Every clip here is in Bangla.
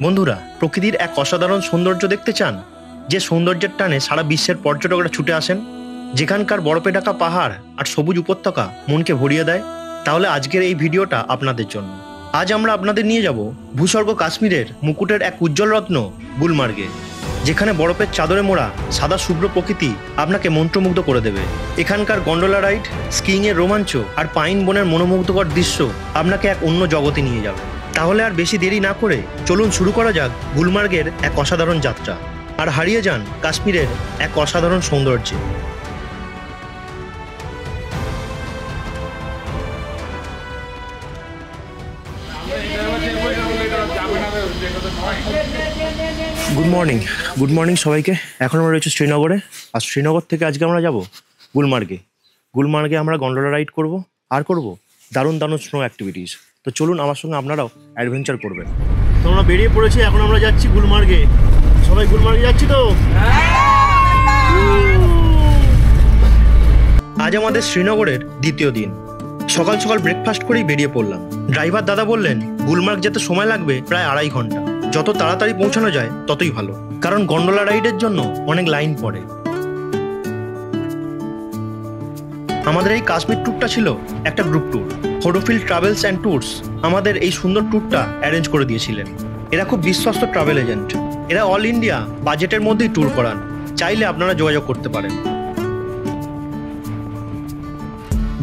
বন্ধুরা, প্রকৃতির এক অসাধারণ সৌন্দর্য দেখতে চান? যে সৌন্দর্যের টানে সারা বিশ্বের পর্যটকরা ছুটে আসেন, যেখানকার বরফে ঢাকা পাহাড় আর সবুজ উপত্যকা মনকে ভরিয়ে দেয়, তাহলে আজকের এই ভিডিওটা আপনাদের জন্য। আজ আমরা আপনাদের নিয়ে যাব ভূস্বর্গ কাশ্মীরের মুকুটের এক উজ্জ্বল রত্ন গুলমার্গে, যেখানে বরফের চাদরে মোড়া সাদা শুভ্র প্রকৃতি আপনাকে মন্ত্রমুগ্ধ করে দেবে। এখানকার গন্ডোলা রাইড, স্কিইং এর রোমাঞ্চ আর পাইন বনের মনোমুগ্ধকর দৃশ্য আপনাকে এক অন্য জগতে নিয়ে যাবে। তাহলে আর বেশি দেরি না করে চলুন শুরু করা যাক গুলমার্গের এক অসাধারণ যাত্রা, আর হারিয়ে যান কাশ্মীরের এক অসাধারণ সৌন্দর্যে। গুড মর্নিং সবাইকে। এখন আমরা রয়েছে শ্রীনগরে, আর শ্রীনগর থেকে আজকে আমরা যাব গুলমার্গে আমরা গন্ডোলা রাইড করব আর করব দারুণ দারুণ স্নো অ্যাক্টিভিটিস। তো চলুন আমার সঙ্গে আপনারাও অ্যাডভেঞ্চার করবেন। তো আমরা বেরিয়ে পড়েছি, এখন আমরা যাচ্ছি গুলমার্গে। সবাই গুলমার্গে যাচ্ছি তো? আজ আমাদের শ্রীনগরের দ্বিতীয় দিন। সকাল সকাল ব্রেকফাস্ট করেই বেরিয়ে পড়লাম। ড্রাইভার দাদা বললেন গুলমার্গ যেতে সময় লাগবে প্রায় 2.5 ঘন্টা। যত তাড়াতাড়ি পৌঁছানো যায় ততই ভালো, কারণ গন্ডোলা রাইডের জন্য অনেক লাইন পড়ে। আমাদের এই কাশ্মীর ট্যুরটা ছিল একটা group tour. Photofield Travels and Tours আমাদের এই সুন্দর ট্যুরটা অ্যারেঞ্জ করে দিয়েছিলেন। এরা খুব বিশ্বস্ত ট্রাভেল এজেন্ট। এরা অল ইন্ডিয়া বাজেটের মধ্যেই ট্যুর করান, চাইলে আপনারা যোগাযোগ করতে পারেন।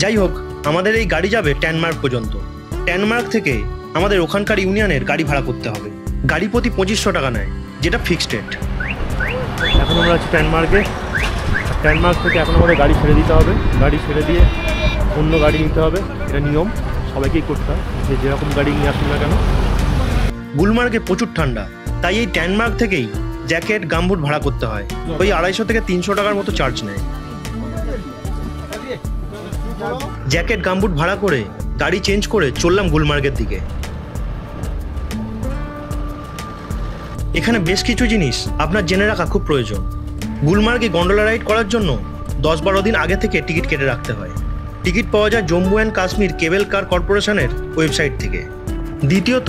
যাই হোক, আমাদের এই গাড়ি যাবে ট্যানমার্গ পর্যন্ত। ট্যানমার্গ থেকে আমাদের ওখানকার ইউনিয়নের গাড়ি ভাড়া করতে হবে। গাড়ি প্রতি 2500 টাকা নেয়, যেটা ফিক্সড রেট। এখন আমরা আছি ট্যানমার্গে। ট্যানমার্গ থেকে এখন আমাদের গাড়ি ছেড়ে দিতে হবে। গাড়ি ছেড়ে দিয়ে অন্য গাড়ি নিতে হবে। এটা নিয়ম, সবাইকেই করতে হয়, যে যেরকম গাড়ি নিয়ে আসুন না কেন। গুলমার্গে প্রচুর ঠান্ডা, তাই এই ট্যানমার্গ থেকেই জ্যাকেট গামবুট ভাড়া করতে হয়। ওই 250 থেকে 300 টাকার মতো চার্জ নেয়। জ্যাকেট গামবুট ভাড়া করে গাড়ি চেঞ্জ করে চললাম গুলমার্গের দিকে। এখানে বেশ কিছু জিনিস আপনার জেনে রাখা খুব প্রয়োজন। গুলমার্গে গন্ডোলা রাইড করার জন্য 10-12 দিন আগে থেকে টিকিট কেটে রাখতে হয়। টিকিট পাওয়া যায় জম্মু অ্যান্ড কাশ্মীর কেবল কার কর্পোরেশনের ওয়েবসাইট থেকে। দ্বিতীয়ত,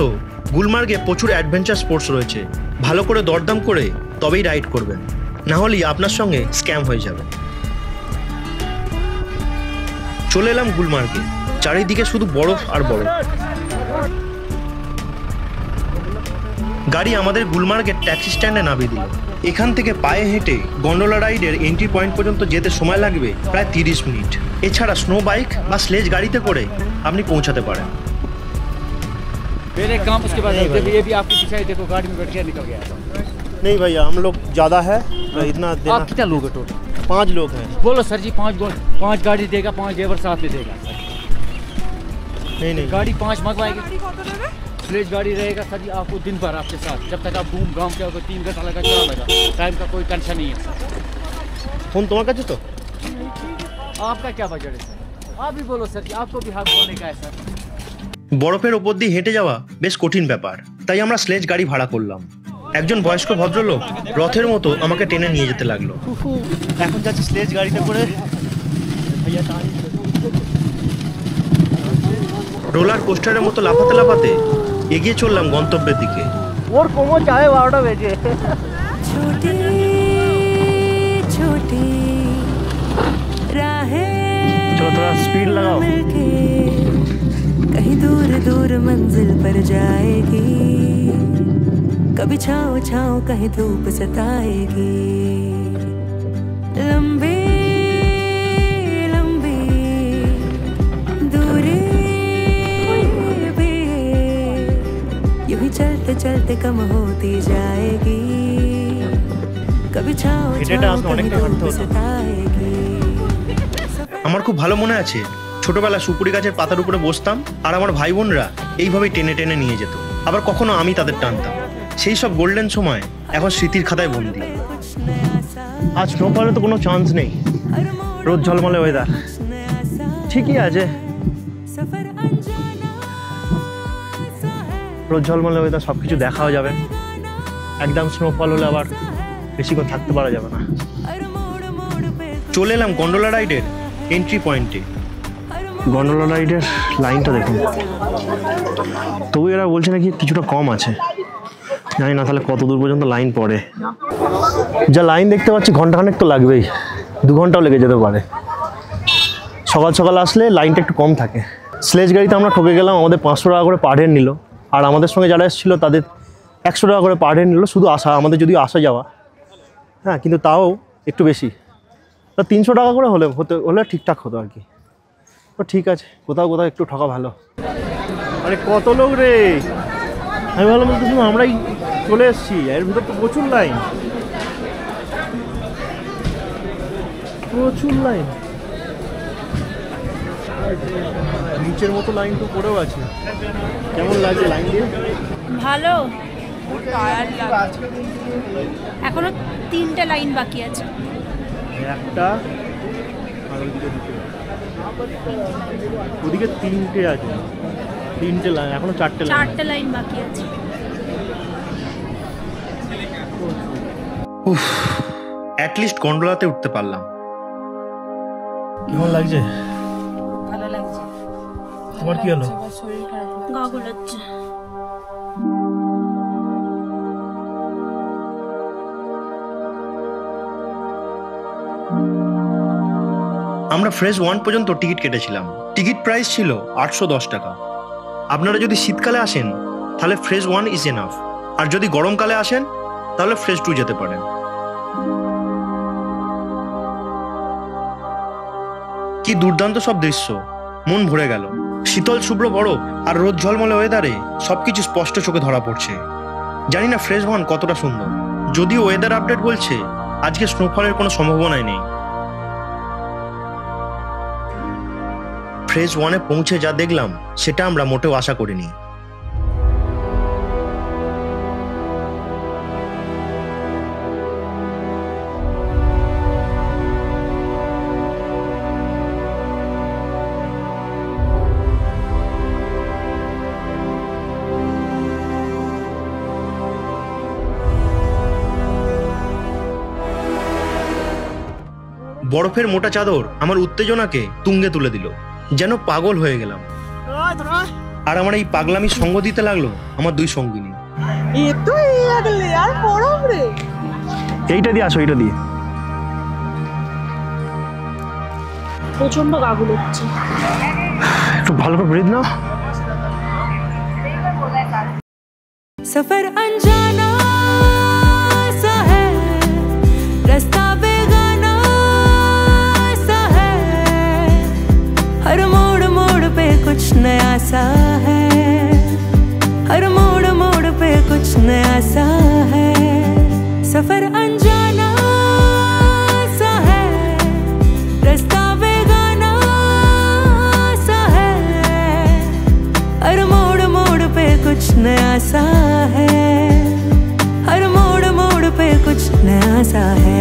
গুলমার্গে প্রচুর অ্যাডভেঞ্চার স্পোর্টস রয়েছে। ভালো করে দরদাম করে তবেই রাইড করবেন, না হলেই আপনার সঙ্গে স্ক্যাম হয়ে যাবে। চলে এলাম গুলমার্গে। চারিদিকে শুধু বরফ আর বরফ। গাড়ি আমাদের গুলমার্গের ট্যাক্সি স্ট্যান্ডে নামিয়ে দিল। এখান থেকে পায়ে হেঁটে গন্ডোলা রাইডের এন্ট্রি পয়েন্ট পর্যন্ত যেতে সময় লাগবে প্রায় 30 মিনিট। এছাড়া স্নো বাইক বা স্লেজ গাড়িতে করে আপনি পৌঁছাতে পারেন। नहीं भैया, हम लोग ज़्यादा है, इतना देना। आप कितना लोग हैं टोटल? 5 लोग हैं। बोलो सर जी, 5 गाड़ी देगा, 5 ड्राइवर साथ में देगा। नहीं गाड़ी 5 मंगवाएंगे। स्लेज गाड़ी रहेगा सर जी आपको दिन भर आपके साथ, जब तक आप घूम घाम के 3 घंटा लगा, 4 लगा, टाइम का कोई टेंशन नहीं है सर। फोन तुम्हारे काছে তো? आपका क्या बजट है सर? आप भी बोलो सर जी, आपको भी हक बोलने का है सर। বরফের ওপর দিয়ে হেঁটে যাওয়া বেশ কঠিন ব্যাপার, তাই আমরা স্লেজ গাড়ি ভাড়া করলাম। একজন বয়স্ক ভদ্রলোক রথের মতো আমাকে টেনে নিয়ে যেতে লাগলো। এখন যাচ্ছি স্লেজ গাড়িতে করে। রোলার কোস্টারের মতো লাফাতে লাফাতে এগিয়ে চললাম গন্তব্যের দিকে। ওর কোমো চায় 12টা বেজে। छोटी छोटी राहें, चलो थोड़ा स्पीड लगाओ। कहीं दूर दूर मंजिल पर जाएगी, कभी छाँव छाँव कहीं धूप सताएगी। लंबी लंबी दूरी भी यूं ही चलते चलते कम होती जाएगी, कभी छाँव छाँव कहीं धूप सताएगी। আমার খুব ভালো মনে আছে, ছোটবেলা সুপুরি গাছের পাতার উপরে বসতাম আর আমার ভাই বোনরা এইভাবেই টেনে টেনে নিয়ে যেত। আবার কখনো আমি তাদের টানতাম। সেই সব গোল্ডেন সময় এখন স্মৃতির খাতায় বন্দি। আজ স্নোফলের তো কোনো চান্স নেই। রোদ ঝলমলে ওয়েদার ঠিকই আছে। রোদ ঝলমলে ওয়েদার, সব কিছু দেখাও যাবে। একদম স্নোফল হলে আবার বেশিক্ষণ থাকতে পারা যাবে না। চলে এলাম গন্ডোলা রাইডের এন্ট্রি পয়েন্টে। গন্ডোলা রাইডের লাইনটা দেখুন, তবু এরা বলছে নাকি কিছুটা কম আছে। জানি না তাহলে কত দূর পর্যন্ত লাইন পড়ে। যা লাইন দেখতে পাচ্ছি ঘন্টাখানেক তো লাগবেই, 2 ঘন্টাও লেগে যেতে পারে। সকাল সকাল আসলে লাইনটা একটু কম থাকে। স্লেজ গাড়িতে আমরা ঠকে গেলাম, আমাদের 500 টাকা করে পার হেড নিল, আর আমাদের সঙ্গে যারা এসেছিলো তাদের 100 টাকা করে পার হেড নিল শুধু আসা, আমাদের যদিও আসা যাওয়া, হ্যাঁ, কিন্তু তাও একটু বেশি। তা 300 টাকা করে হলে ঠিকঠাক হতো আর কি। তো ঠিক আছে, কোথাও কোথাও একটু ঠকা ভালো। আরে কত লোক রে, আমি ভালো বলতে শুধু আমরাই চলে এসেছি, এর ভিতর তো প্রচুর লাইন, প্রচুর লাইন। নিচের মতো লাইন তো পড়েও আছে। কেমন লাগছে লাইন দিয়ে? ভালো, এখনো 3টে লাইন বাকি আছে। একটা আর ওদিকে 3টে আছে, 3টে লাইন, এখনো 4টে লাইন বাকি আছে। অ্যাটলিস্ট গন্ডোলাতে উঠতে পারলাম। কেমন লাগছে? ভালো লাগছে। তোমার কি হলো? শরীর খারাপ, গা গোলাচ্ছে। আমরা ফেজ 1 পর্যন্ত টিকিট কেটেছিলাম। টিকিট প্রাইস ছিল 810 টাকা। আপনারা যদি শীতকালে আসেন তাহলে ফেজ 1 ইজ এনাফ, আর যদি গরমকালে আসেন তাহলে ফেজ 2 যেতে পারেন। কি দুর্দান্ত সব দৃশ্য, মন ভরে গেল। শীতল শুভ্র বরফ আর রোদ ঝলমলে ওয়েদারে সবকিছু স্পষ্ট চোখে ধরা পড়ছে। জানি না ফেজ 1 কতটা সুন্দর, যদিও ওয়েদার আপডেট বলছে আজকে স্নোফলের কোনো সম্ভাবনাই নেই। ফেজ 1-এ পৌঁছে যা দেখলাম সেটা আমরা মোটেও আশা করিনি। বরফের মোটা চাদর আমার উত্তেজনাকে তুঙ্গে তুলে দিল, যেন পাগল হয়ে গেলাম। আর আমার এই পাগলামি সঙ্গ দিতে লাগলো আমার 2 সঙ্গিনী। এইটা দিয়ে আসো, এইটা দিয়ে। প্রচন্ড গা গোলাচ্ছে। একটু ভালো করে ব্রিথ নাও। सफर अनजाना सा है, रास्ता बेगाना सा है, हर मोड़ मोड़ पे कुछ नया सा है, हर मोड़ मोड़ पे कुछ नया सा है, सफर अनजाना सा है, रास्ता बेगाना सा है, हर मोड़ मोड़ पे कुछ नया सा है, हर मोड़ मोड़ पे कुछ नया सा है।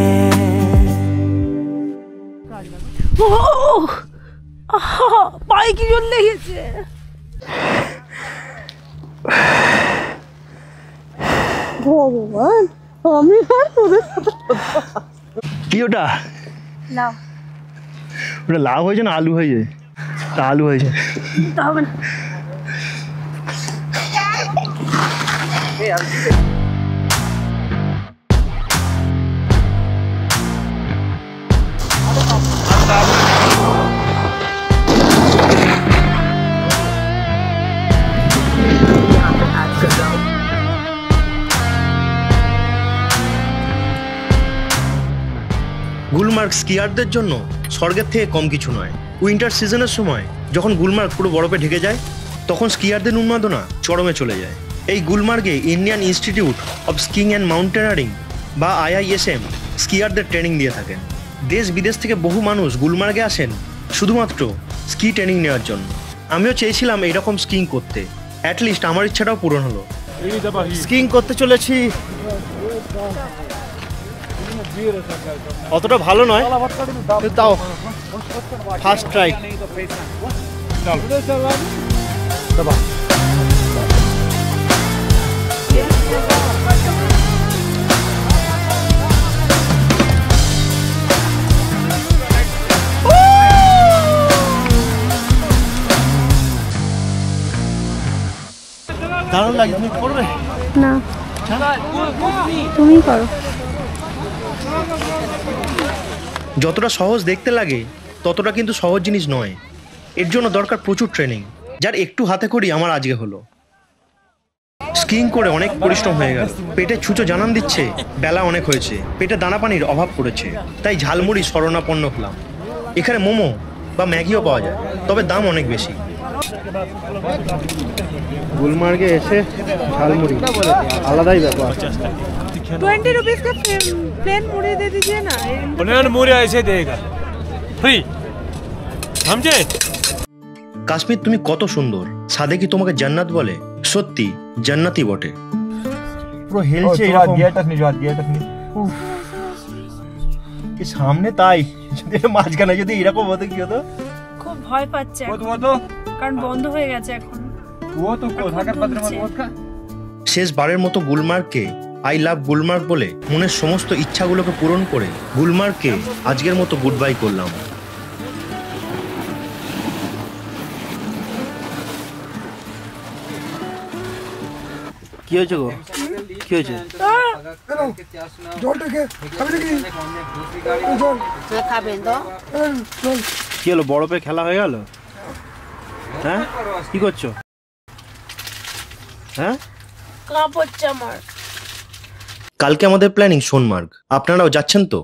পায়ে কি জল লেগেছে? ভগবান, আমি আর তোদের সাথে কি ওটা? লাউ। ওটা লাউ হয়েছে না আলু হয়েছে? আলু হয়েছে। তা হবে না। গুলমার্গ স্কিয়ারদের জন্য স্বর্গের থেকে কম কিছু নয়। উইন্টার সিজনের সময় যখন গুলমার্গ পুরো বরফে ঢেকে যায় তখন স্কিয়ারদের উন্মাদনা চরমে চলে যায়। এই গুলমার্গে Indian Institute of Skiing and Mountaineering বা IISM স্কিয়ারদের ট্রেনিং দিয়ে থাকেন। দেশ বিদেশ থেকে বহু মানুষ গুলমার্গে আসেন শুধুমাত্র স্কি ট্রেনিং নেওয়ার জন্য। আমিও চেয়েছিলাম এইরকম স্কিং করতে, অ্যাটলিস্ট আমার ইচ্ছাটাও পূরণ হলো। স্কিং করতে চলেছি। অতটা ভালো নয়, তাও ফার্স্ট ট্রাই। দারুণ লাগে। তুমি করবে না, তুমি করো। যতটা সহজ দেখতে লাগে ততটা কিন্তু সহজ জিনিস নয়। এর জন্য দরকার প্রচুর ট্রেনিং, যার একটু হাতে করি আমার আজকে হলো। স্কিইং করে অনেক পরিশ্রম হয়ে গেল, পেটে ছুঁচো জানান দিচ্ছে বেলা অনেক হয়েছে, পেটে দানা পানির অভাব পড়েছে, তাই ঝালমুড়ি শরণাপন্ন হলাম। এখানে মোমো বা ম্যাগিও পাওয়া যায়, তবে দাম অনেক বেশি। গুলমার্গে এসে ঝালমুড়ি আলাদাই ব্যাপার। 20 रुपीज का प्लेन मुड़ी दे दीजिए ना। प्लेन मुड़ी ऐसे देगा फ्री, समझे? কাশ্মীর তুমি কত সুন্দর, সাদে কি তোমাকে জান্নাত বলে? সত্যি জান্নাতই বটে। পুরো হেলছে এরকম। উফ, কি সামনে তাই, যদি মাঝখানে যদি এরকম হতো কি হতো? খুব ভয় পাচ্ছে वो तो কারণ বন্ধ হয়ে গেছে এখন। वो तो कोठा पत्र में बहुत का শেষবারের মতো গুলমার্গকে আই লাভ গুলমার্গ বলে মনের সমস্ত ইচ্ছাগুলোকে পূরণ করে গুলমার্গকে আজকের মতো গুড বাই করলাম। কি হয়েছে গো, কি হয়েছে? কি হলো, বরফে খেলা হয়ে গেল? হ্যাঁ, কি করছো? হ্যাঁ, কাঁপ হচ্ছে আমার। কালকে আমাদের প্ল্যানিং সোনমার্গ, আপনারাও যাচ্ছেন তো?